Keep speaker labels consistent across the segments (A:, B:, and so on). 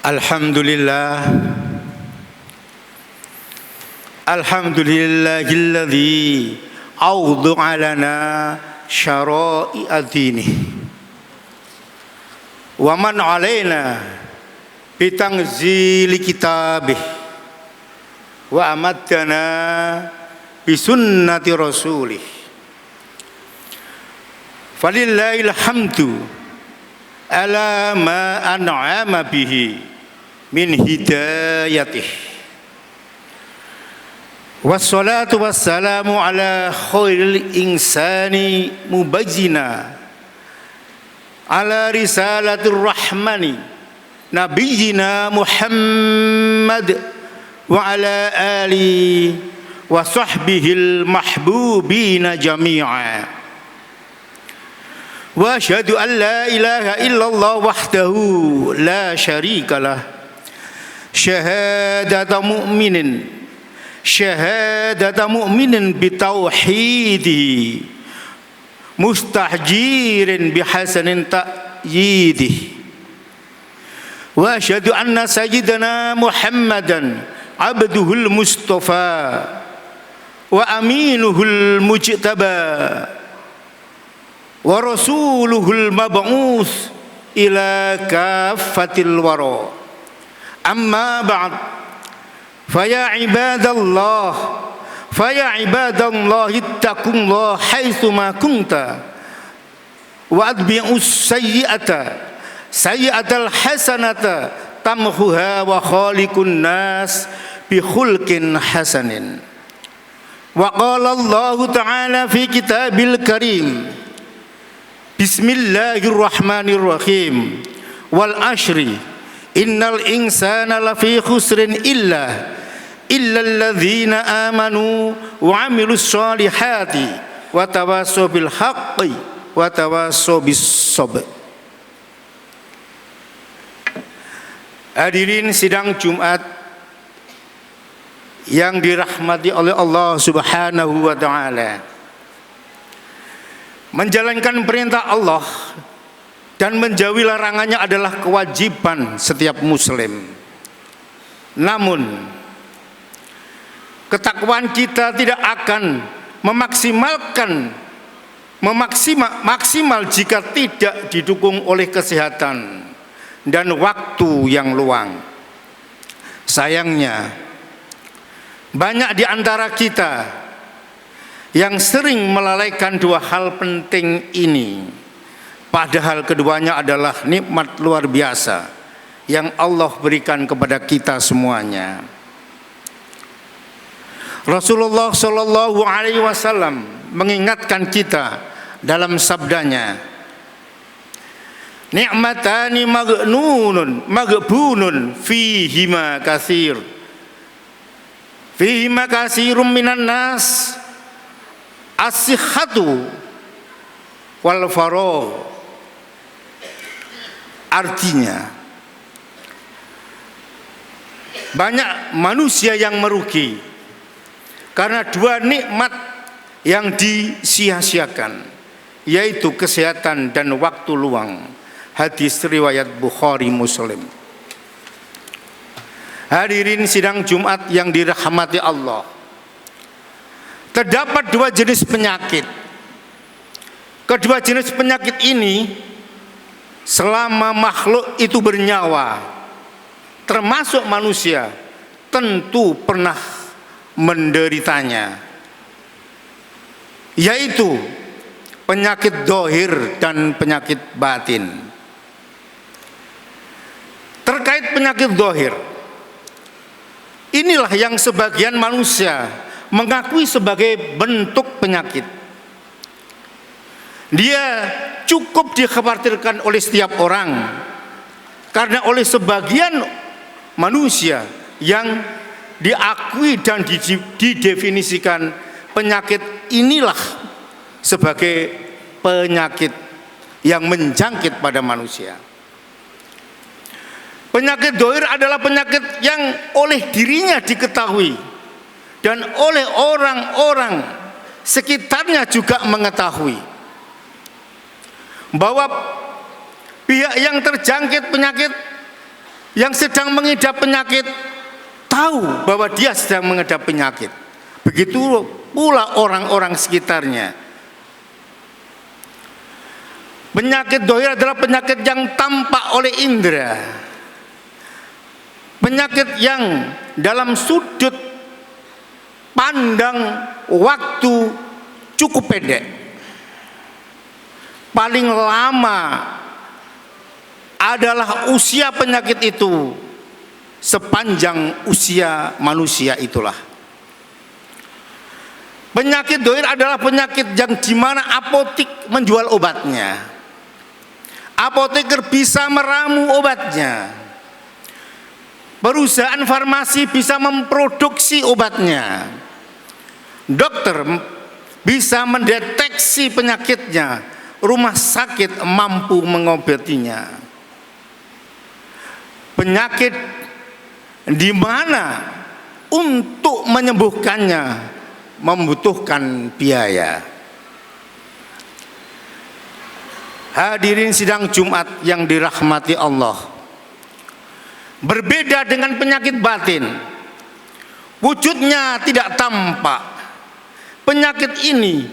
A: Alhamdulillah. Alhamdulillahilladzi awdu'a lana syara'i'a dinih wa man 'alaina bitanzili kitabih wa amaddana bisunnati rasulih. Falillahil hamdu ala ma an'ama bihi min hidayatih. Wassalatu wassalamu ala khairil insani mubayyina ala risalatir rahmani nabiyyina Muhammad wa ala ali wa sahbihil mahbubina jami'a. Wa asyhadu an la ilaha illallah wahdahu la syarikalah syahadata mu'minin bitauhidi mustahjirin bihasanin ta'yidih. Wa asyhadu anna sayyidana Muhammadan abduhul mustafa wa aminuhul mujtaba wa rasuluhul mab'uts ila kaffatil wara. Amma ba'd, faya ibadallah ittaqullaha haitsu ma kunta wa atbi'us sayyi'atal hasanata tamhuha wa khaliqun nas bi khulqin hasanin. Wa qala Allah ta'ala fi kitabil karim, bismillahirrahmanirrahim, wal ashri innal insana lafi khusrin illa alladzina amanu wa amilus solihati wa tawassaw bil haqqi wa tawassaw bis sabr. Hadirin sidang Jumat yang dirahmati oleh Allah Subhanahu wa taala, menjalankan perintah Allah dan menjauhi larangannya adalah kewajiban setiap muslim. Namun ketakwaan kita tidak akan maksimal jika tidak didukung oleh kesehatan dan waktu yang luang. Sayangnya banyak di antara kita yang sering melalaikan dua hal penting ini, padahal keduanya adalah nikmat luar biasa yang Allah berikan kepada kita semuanya. Rasulullah Shallallahu Alaihi Wasallam mengingatkan kita dalam sabdanya, ni'matani maghbunun fihima katsirum minan nas, as-sihhatu wal faragh. Artinya banyak manusia yang merugi karena dua nikmat yang disia-siakan, yaitu kesehatan dan waktu luang. Hadis riwayat Bukhari Muslim. Hadirin sidang Jumat yang dirahmati Allah, terdapat dua jenis penyakit. Kedua jenis penyakit ini selama makhluk itu bernyawa, termasuk manusia, tentu pernah menderitanya, yaitu penyakit dohir dan penyakit batin. Terkait penyakit dohir, inilah yang sebagian manusia mengakui sebagai bentuk penyakit. Dia cukup dikhawatirkan oleh setiap orang, karena oleh sebagian manusia yang diakui dan didefinisikan penyakit inilah sebagai penyakit yang menjangkit pada manusia. Penyakit dohir adalah penyakit yang oleh dirinya diketahui dan oleh orang-orang sekitarnya juga mengetahui bahwa pihak yang terjangkit penyakit Yang sedang mengidap penyakit tahu bahwa dia sedang mengidap penyakit. Begitu pula orang-orang sekitarnya. Penyakit dohir adalah penyakit yang tampak oleh indera. Penyakit yang dalam sudut pandang waktu cukup pendek. Paling lama adalah usia penyakit itu sepanjang usia manusia itulah. Penyakit dohir adalah penyakit yang dimana apotik menjual obatnya. Apoteker bisa meramu obatnya. Perusahaan farmasi bisa memproduksi obatnya. Dokter bisa mendeteksi penyakitnya. Rumah sakit mampu mengobatinya. Penyakit di mana untuk menyembuhkannya membutuhkan biaya. Hadirin sidang Jumat yang dirahmati Allah, berbeda dengan penyakit batin, wujudnya tidak tampak. Penyakit ini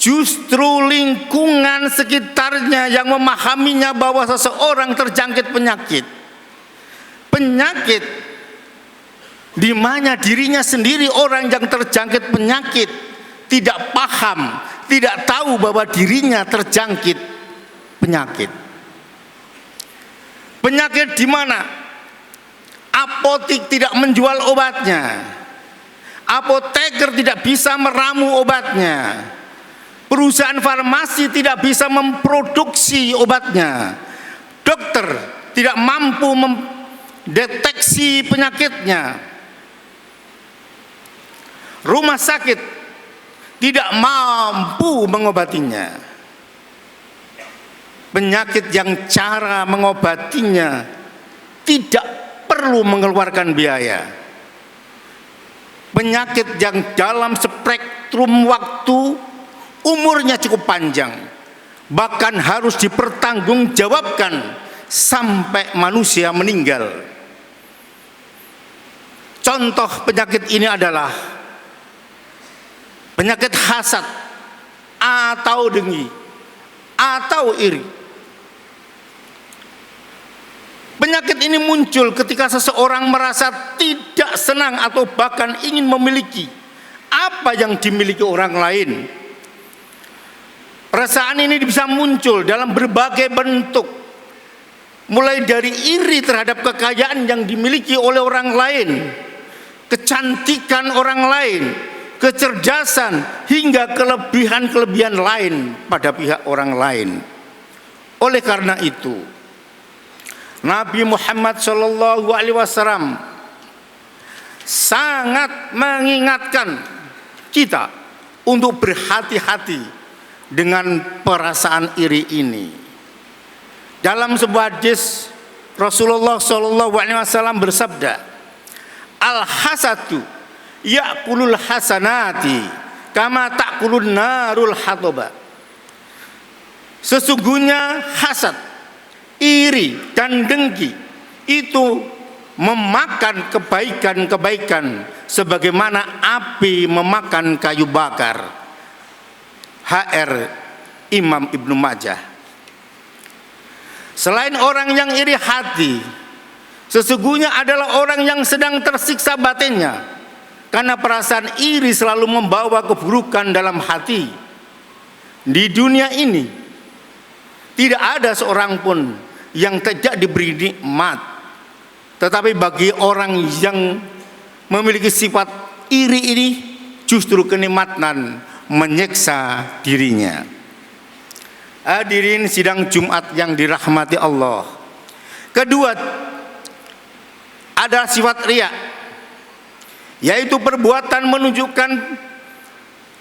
A: justru lingkungan sekitarnya yang memahaminya bahwa seseorang terjangkit penyakit. Penyakit di mana dirinya sendiri orang yang terjangkit penyakit tidak paham, tidak tahu bahwa dirinya terjangkit penyakit. Penyakit di mana apotik tidak menjual obatnya, apoteker tidak bisa meramu obatnya, perusahaan farmasi tidak bisa memproduksi obatnya, dokter tidak mampu mendeteksi penyakitnya, rumah sakit tidak mampu mengobatinya. Penyakit yang cara mengobatinya tidak perlu mengeluarkan biaya. Penyakit yang dalam spektrum waktu umurnya cukup panjang, bahkan harus dipertanggungjawabkan sampai manusia meninggal. Contoh penyakit ini adalah penyakit hasad atau dengki atau iri. Penyakit ini muncul ketika seseorang merasa tidak senang atau bahkan ingin memiliki apa yang dimiliki orang lain. Perasaan ini bisa muncul dalam berbagai bentuk, mulai dari iri terhadap kekayaan yang dimiliki oleh orang lain, kecantikan orang lain, kecerdasan, hingga kelebihan-kelebihan lain pada pihak orang lain. Oleh karena itu, Nabi Muhammad SAW sangat mengingatkan kita untuk berhati-hati dengan perasaan iri ini. Dalam sebuah hadis Rasulullah SAW bersabda, "Al-hasadu ya'kulul hasanati kama ta'kulun narul hatoba." Sesungguhnya hasad, iri dan dengki itu memakan kebaikan-kebaikan sebagaimana api memakan kayu bakar. HR Imam Ibnu Majah. Selain orang yang iri hati, sesungguhnya adalah orang yang sedang tersiksa batinnya, karena perasaan iri selalu membawa keburukan dalam hati. Di dunia ini tidak ada seorang pun yang tidak diberi nikmat, tetapi bagi orang yang memiliki sifat iri ini justru kenikmatan menyiksa dirinya. Hadirin sidang Jumat yang dirahmati Allah, kedua ada sifat riya, yaitu perbuatan menunjukkan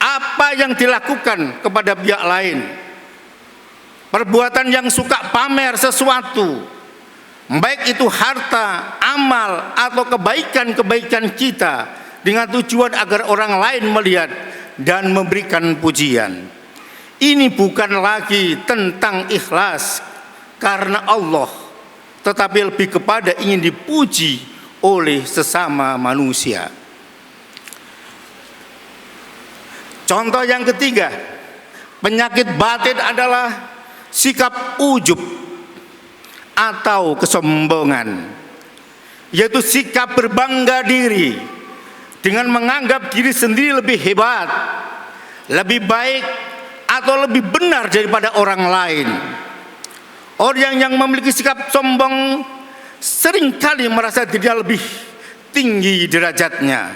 A: apa yang dilakukan kepada pihak lain. Perbuatan yang suka pamer sesuatu, baik itu harta, amal, atau kebaikan-kebaikan kita, dengan tujuan agar orang lain melihat dan memberikan pujian. Ini bukan lagi tentang ikhlas karena Allah, tetapi lebih kepada ingin dipuji oleh sesama manusia. Contoh yang ketiga, penyakit batin adalah sikap ujub atau kesombongan, yaitu sikap berbangga diri dengan menganggap diri sendiri lebih hebat, lebih baik, atau lebih benar daripada orang lain. Orang yang memiliki sikap sombong seringkali merasa dirinya lebih tinggi derajatnya,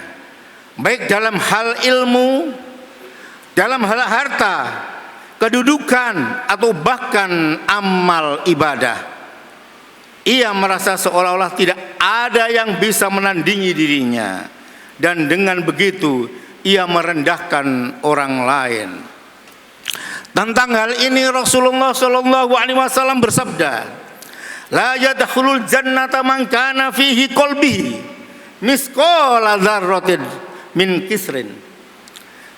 A: baik dalam hal ilmu, dalam hal harta, kedudukan, atau bahkan amal ibadah. Ia merasa seolah-olah tidak ada yang bisa menandingi dirinya, dan dengan begitu ia merendahkan orang lain. Tentang hal ini Rasulullah SAW bersabda, la yadkhulul jannata man kana fihi qalbihi misqala dzarratin min kisrin.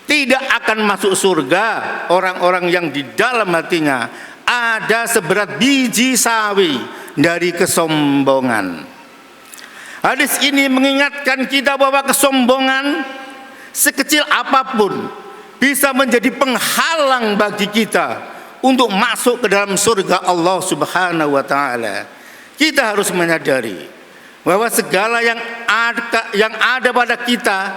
A: Tidak akan masuk surga orang-orang yang di dalam hatinya ada seberat biji sawi dari kesombongan. Hadis ini mengingatkan kita bahwa kesombongan sekecil apapun bisa menjadi penghalang bagi kita untuk masuk ke dalam surga Allah Subhanahu wa taala. Kita harus menyadari bahwa segala yang ada pada kita,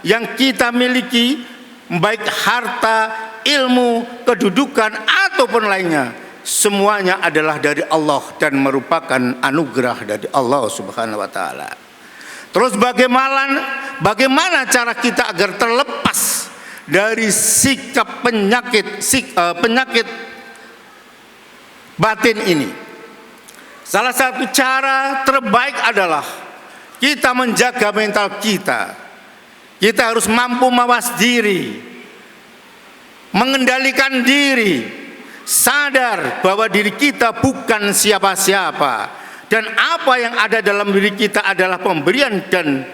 A: yang kita miliki, baik harta, ilmu, kedudukan, ataupun lainnya, semuanya adalah dari Allah dan merupakan anugerah dari Allah Subhanahu wa taala. Terus bagaimana cara kita agar terlepas dari sikap penyakit batin ini? Salah satu cara terbaik adalah kita menjaga mental kita. Kita harus mampu mawas diri, mengendalikan diri, sadar bahwa diri kita bukan siapa-siapa, dan apa yang ada dalam diri kita adalah pemberian dan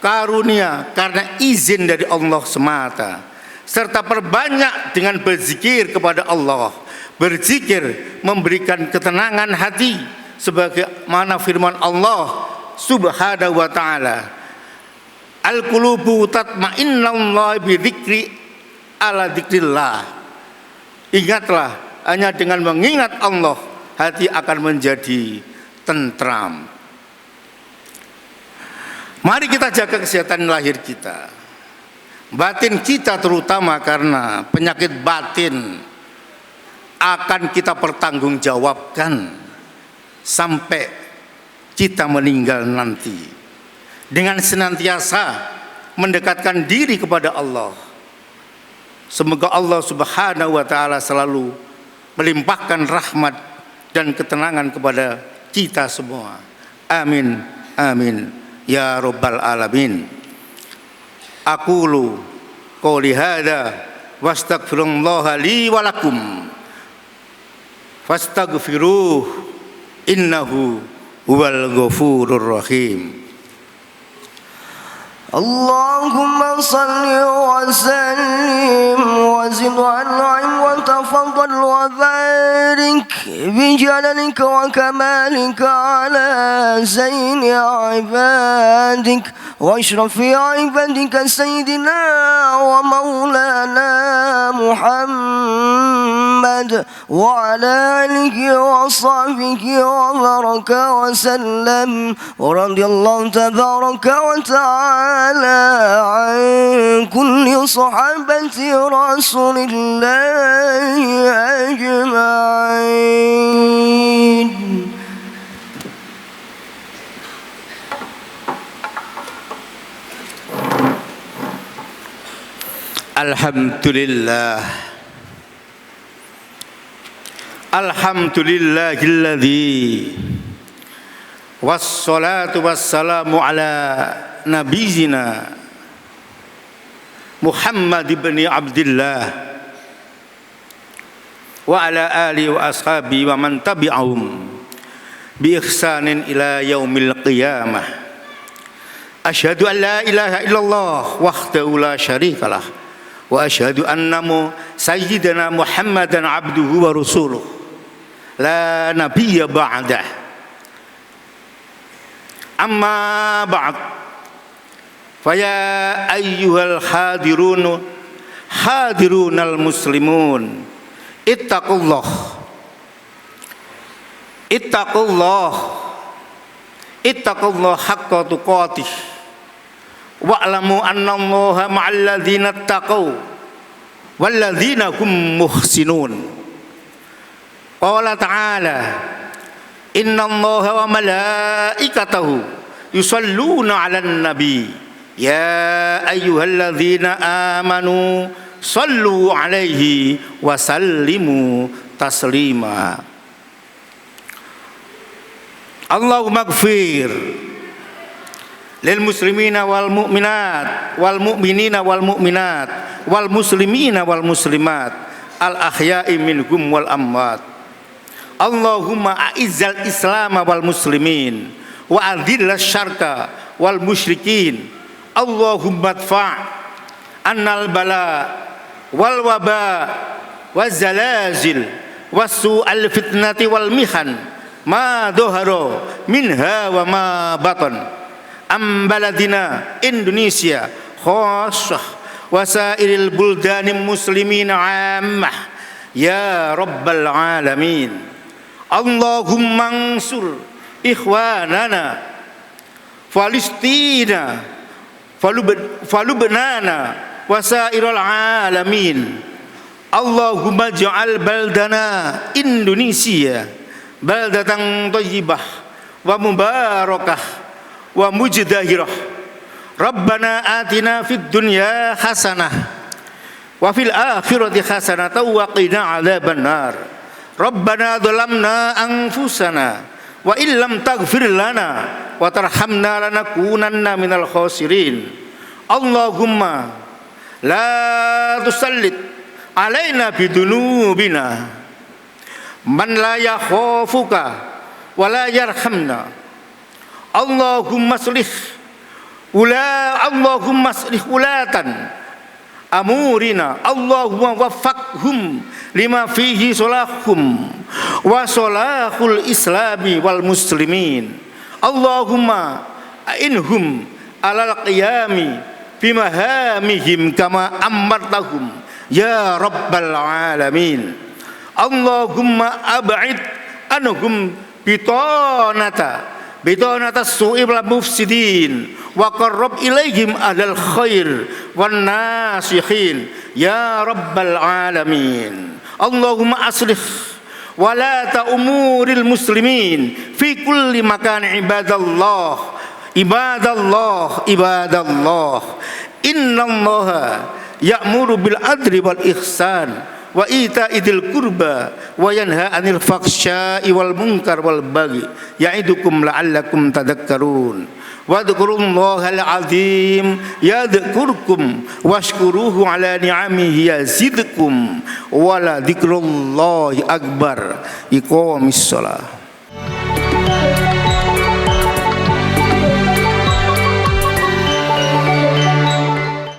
A: karunia karena izin dari Allah semata. Serta perbanyak dengan berzikir kepada Allah. Berzikir memberikan ketenangan hati, sebagaimana firman Allah Subhanahu wa taala, al-qulubu tatma'innallahi bi dzikri ala dzikrillah. Ingatlah, hanya dengan mengingat Allah hati akan menjadi tentram. Mari kita jaga kesehatan lahir kita, batin kita terutama, karena penyakit batin akan kita pertanggungjawabkan sampai kita meninggal nanti. Dengan senantiasa mendekatkan diri kepada Allah, semoga Allah Subhanahu wa taala selalu melimpahkan rahmat dan ketenangan kepada kita semua. Amin, amin ya rabbal alamin. Aqulu qouli hadza wastaghfirullaha li wa lakum fastaghfiruh innahu huwal ghafurur rahim.
B: Allahumma salli wa sallim wa zid wa an'im wa tafadhal wa barik bi jalalika wa kamalika ala zayni ibadik wa ashrafi ibadika sayyidina wa maulana Muhammad wa ala alihi wa sahbihi wa baraka wa sallam wa radiyallahu tabaraka wa ta'ala عن كل صحابة رسول الله أجمعين.
A: Alhamdulillah, alhamdulillahilladzi wassalatu wassalamu ala nabiyina Muhammad ibn Abdillah wa ala alihi wa ashabihi wa man tabi'ahum bi ihsanin ila yaumil qiyamah. Asyhadu an la ilaha illallah wahdahu la syarikalah wa asyhadu anna sayyidina Muhammadan abduhu wa rasuluh la nabiyya ba'dah. Amma ba'd. Faya ayyuhal hadirunal muslimun, ittaqullah haqqa tuqatih wa'lamu annallaha ma'al ladzina taqaw wal ladzina hum muhsinun. Qala ta'ala, innallaha wa malaikatahu yusalluna 'alan nabi ya ayyuhalladzina amanu sallu 'alaihi wa sallimu taslima. Allahumma ighfir lil muslimina wal mu'minat wal mu'minina wal mu'minat wal muslimina wal muslimat al ahya'i minhum wal amwat. Allahumma a'izzal islam wal muslimin wa adhillal syarka wal musyrikin. Allahumma adfa' annal bala wal waba waz zalazil wasu'al fitnati wal mihan ma dhahara minha wa ma batan am baladina Indonesia khassah wa sairil buldanil muslimin 'ammah ya rabbal alamin. Allahumma ansur ikhwanana Palestina falubnana wa sairil alamin. Allahumma ja'al baldana Indonesia baldatan thayyibah wa mubarakah wa mujdahirah. Rabbana atina fid dunya hasanah wa fil akhirati hasanah wa qina adzaban nar. Rabbana dhalamna anfusana wa illam taghfir lana wa tarhamna lanakunanna minal khasirin. Allahumma la tusallit alaina bidunubina man la yakhafuka wa la yarhamna. Allahumma aslih ulatan amurina. Allahumma waffaqhum lima fihi salahum wa salahul islami wal muslimin. Allahumma a'inhum alal qiyami bimahamihim kama amartahum ya rabbal alamin. Allahumma ab'id anhum bitanata su'i wal mufsidin wa qarrab ilaihim ahlal khair wan nasihin ya rabbal alamin. Allahumma aslih walata umuril muslimin fi kulli makan. Ibadallah innallaha ya'muru bil adli wal ihsan wa ita'idil qurba wa yanha 'anil fahsya'i wal munkar wal baghi ya'idukum la'allakum tadhakkarun. Wadhkurullahal azim yadhkurkum washkuruhu ala ni'amihi yazidkum wa la dzikrullahi akbar. Iqamis shalah.